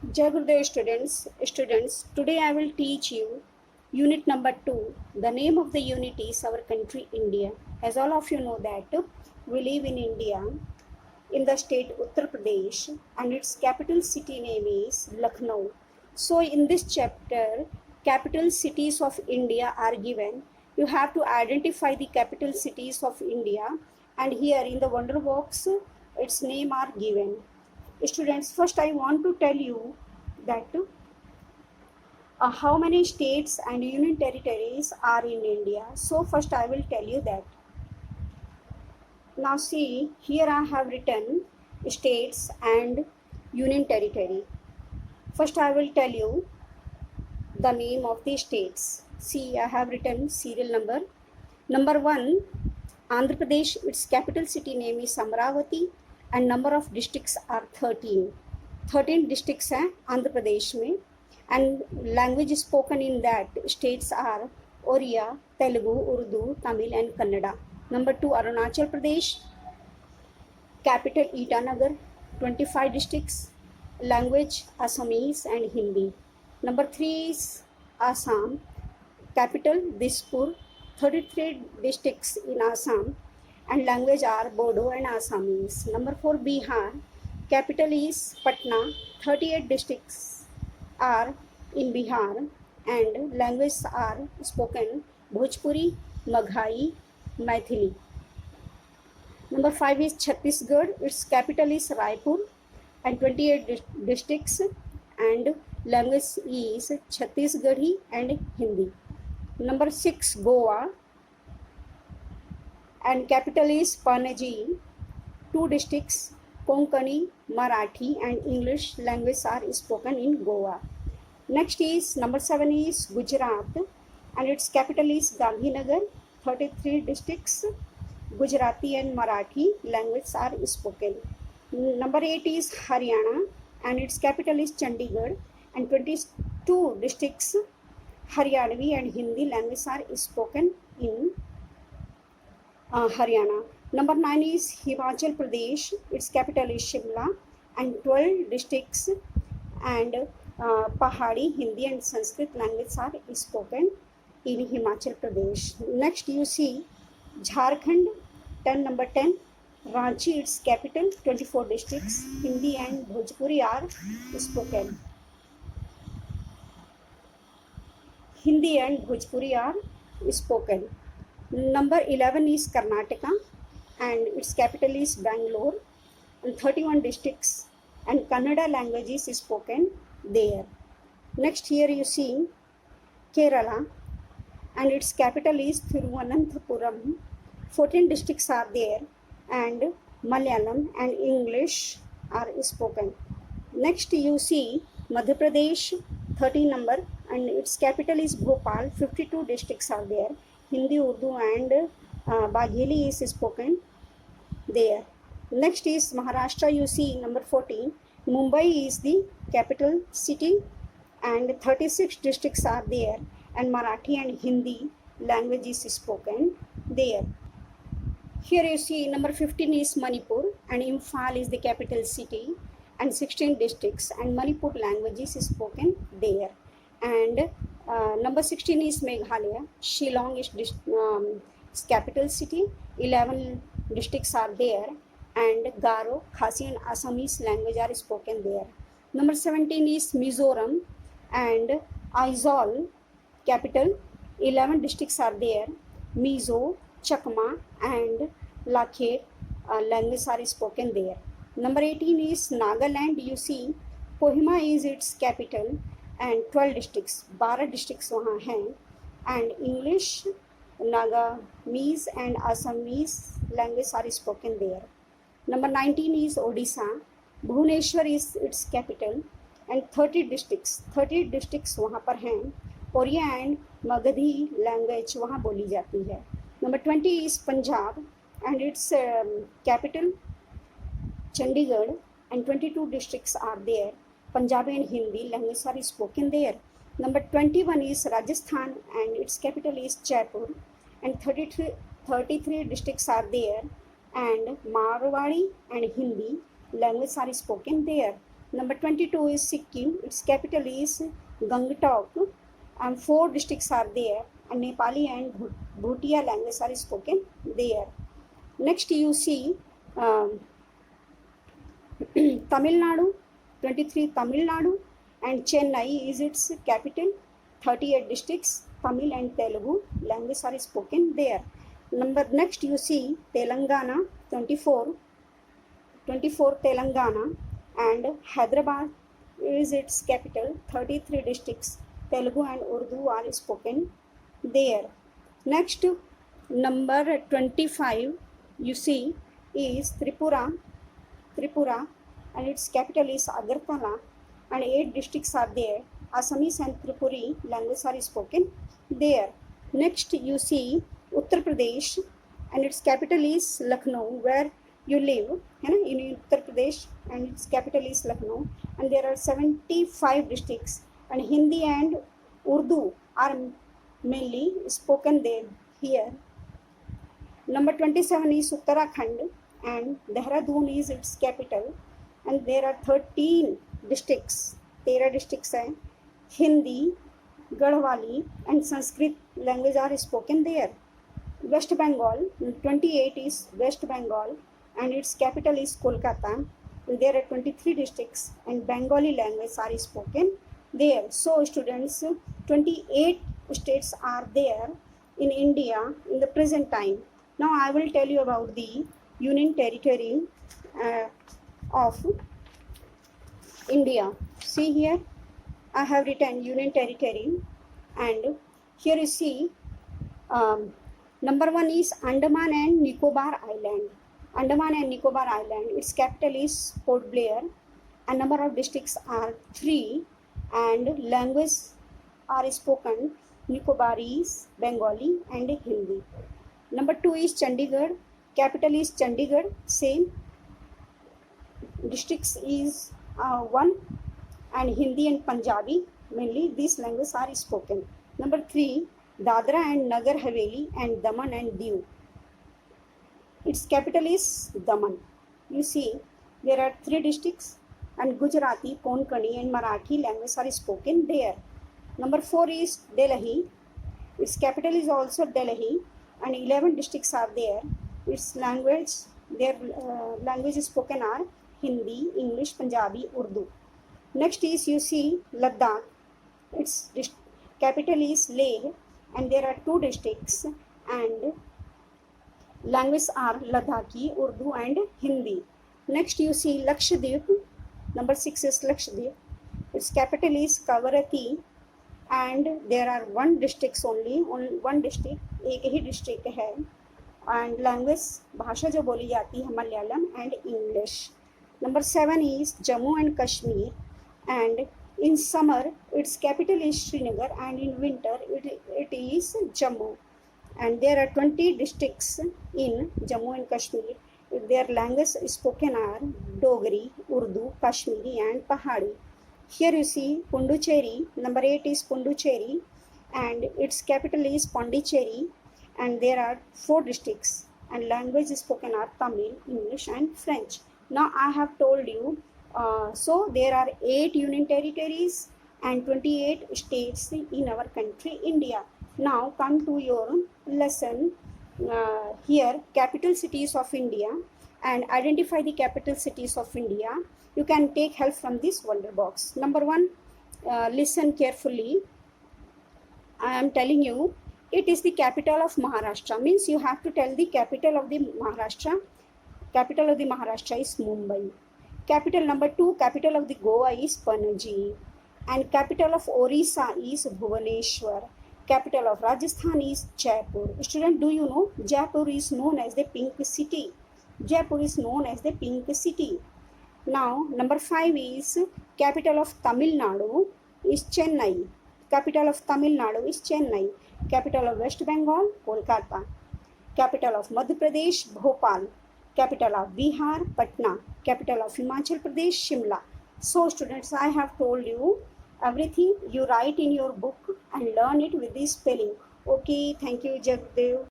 Jai Gurudev students, today I will teach you unit number 2. The name of the unit is our country India. As all of you know that we live in India in the state Uttar Pradesh and its capital city name is Lucknow. So in this chapter, capital cities of India are given. You have to identify the capital cities of India, and here in the wonder box its name are given. Students, first I want to tell you that how many states and union territories are in India. So first I will tell you that. Now see, here I have written states and union territory. First I will tell you the name of the states. See, I have written serial number. Number 1, Andhra Pradesh, its capital city name is Amravati and number of districts are 13. 13 districts हैं आंध्र प्रदेश में and language spoken in that states are Oriya, Telugu, Urdu, Tamil and Kannada. Number 2, Arunachal Pradesh, capital Itanagar, 25 districts, language Assamese and Hindi. Number 3 is Assam, capital Dispur, 33 districts in Assam and language are Bodo and Assamese. Number 4, Bihar, capital is Patna, 38 districts are in Bihar and languages are spoken Bhojpuri, Maghai, Maithili. Number 5 is Chhattisgarh, its capital is Raipur and 28 districts and language is Chhattisgarhi and Hindi. Number 6, Goa and capital is Panaji, 2 districts, Konkani, Marathi and English language are spoken in Goa. Next is number 7 is Gujarat and its capital is Gandhinagar, 33 districts, Gujarati and Marathi languages are spoken. Number 8 is Haryana and its capital is Chandigarh and 22 districts, Haryanvi and Hindi languages are spoken in Haryana. Number 9 is Himachal Pradesh, its capital is Shimla and 12 districts and Pahari, Hindi and Sanskrit languages are spoken in Himachal Pradesh. Next you see Jharkhand, number 10, Ranchi, its capital, 24 districts, Hindi and Bhojpuri are spoken. Hindi and Bhojpuri are spoken. Number 11 is Karnataka and its capital is Bangalore and 31 districts and Kannada language is spoken there. Next here you see Kerala and its capital is Thiruvananthapuram. 14 districts are there and Malayalam and English are spoken. Next you see Madhya Pradesh, 13 number and its capital is Bhopal. 52 districts are there. Hindi, Urdu and Bagheli is spoken there. Next is Maharashtra, you see number 14. Mumbai is the capital city and 36 districts are there and Marathi and Hindi language is spoken there. Here you see number 15 is Manipur and Imphal is the capital city and 16 districts and Manipur language is spoken there. And number 16 is Meghalaya. Shillong is capital city. 11 districts are there and Garo, Khasi and Assamese language are spoken there. Number 17 is Mizoram and Aizawl, capital. 11 districts are there. Mizo, Chakma and Lakhe languages are spoken there. Number 18 is Nagaland. You see Kohima is its capital and 12 districts, 12 districts वहाँ हैं and English, Nagamese and Assamese languages are spoken there. Number 19 is Odisha. Bhubaneswar is its capital and 30 districts वहाँ पर हैं. Oriya and Magadhi language वहाँ बोली जाती है. Number 20 is Punjab and its capital Chandigarh and 22 districts are there. Punjabi and Hindi languages are spoken there. Number 21 is Rajasthan and its capital is Jaipur and 33 districts are there and Marwari and Hindi languages are spoken there. Number 22 is Sikkim. Its capital is Gangtok, and 4 districts are there, and Nepali and Bhutia languages are spoken there. Next you see Tamil Nadu, 23 Tamil Nadu, and Chennai is its capital. 38 districts, Tamil and Telugu languages are spoken there. Next you see Telangana, 24 Telangana, and Hyderabad is its capital. 33 districts, Telugu and Urdu are spoken there. Next, number 25 you see is Tripura, and its capital is Agartala, and 8 districts are there. Assamese and Tripuri languages are spoken there. Next you see Uttar Pradesh, and its capital is Lucknow, where you live in Uttar Pradesh, and its capital is Lucknow, and there are 75 districts, and Hindi and Urdu are mainly spoken there here. Number 27 is Uttarakhand, and Dehradun is its capital, and there are 13 districts. 13 districts हैं. Hindi, Garhwali and Sanskrit language are spoken there. West Bengal, 28 is West Bengal, and its capital is Kolkata, and there are 23 districts, and Bengali language are spoken there. So students, 28 states are there in India in the present time. Now I will tell you about the Union Territory of India. See here, I have written Union Territory, and here you see number 1 is Andaman and Nicobar Island. Andaman and Nicobar Island, its capital is Port Blair, and number of districts are 3, and language are spoken Nicobarese, Bengali and Hindi. Number 2 is Chandigarh, capital is Chandigarh, same. Districts is 1, and Hindi and Punjabi, mainly these languages are spoken. Number 3, Dadra and Nagar Haveli and Daman and Diu. Its capital is Daman. You see, there are 3 districts, and Gujarati, Konkani and Marathi languages are spoken there. Number 4 is Delhi. Its capital is also Delhi, and 11 districts are there. Its language, their languages spoken are Hindi, English, Punjabi, Urdu. Next is you see Ladakh. Its capital is Leh, and there are 2 districts, and languages are Ladakhi, Urdu and Hindi. Next you see Lakshadweep. Number 6 is Lakshadweep. Its capital is Kavaratti, and there are 1 districts only 1 district, एक ही district है, and language भाषा जो बोली जाती है Malayalam and English. Number 7 is Jammu and Kashmir, and in summer its capital is Srinagar, and in winter it is Jammu, and there are 20 districts in Jammu and Kashmir. Their language spoken are Dogri, Urdu, Kashmiri and Pahari. Here you see Pondicherry. Number 8 is Pondicherry, and its capital is Pondicherry, and there are 4 districts, and languages spoken are Tamil, English and French. Now I have told you, so there are 8 union territories and 28 states in our country India. Now come to your lesson. Here capital cities of India, and identify the capital cities of India. You can take help from this wonder box. Number 1, listen carefully. I am telling you, it is the capital of Maharashtra. Means you have to tell the capital of the Maharashtra. Capital of the Maharashtra is Mumbai. Capital number 2, capital of the Goa is Panaji, and capital of Orissa is Bhubaneswar. Capital of Rajasthan is Jaipur. Student, do you know Jaipur is known as the pink city? Jaipur is known as the pink city. Now number 5 is capital of Tamil Nadu is Chennai. Capital of Tamil Nadu is Chennai. Capital of West Bengal, Kolkata. Capital of Madhya Pradesh, Bhopal. Capital of Bihar, Patna. Capital of Himachal Pradesh, Shimla. So students, I have told you everything. You write in your book and learn it with this spelling. Okay, thank you, Jagdev.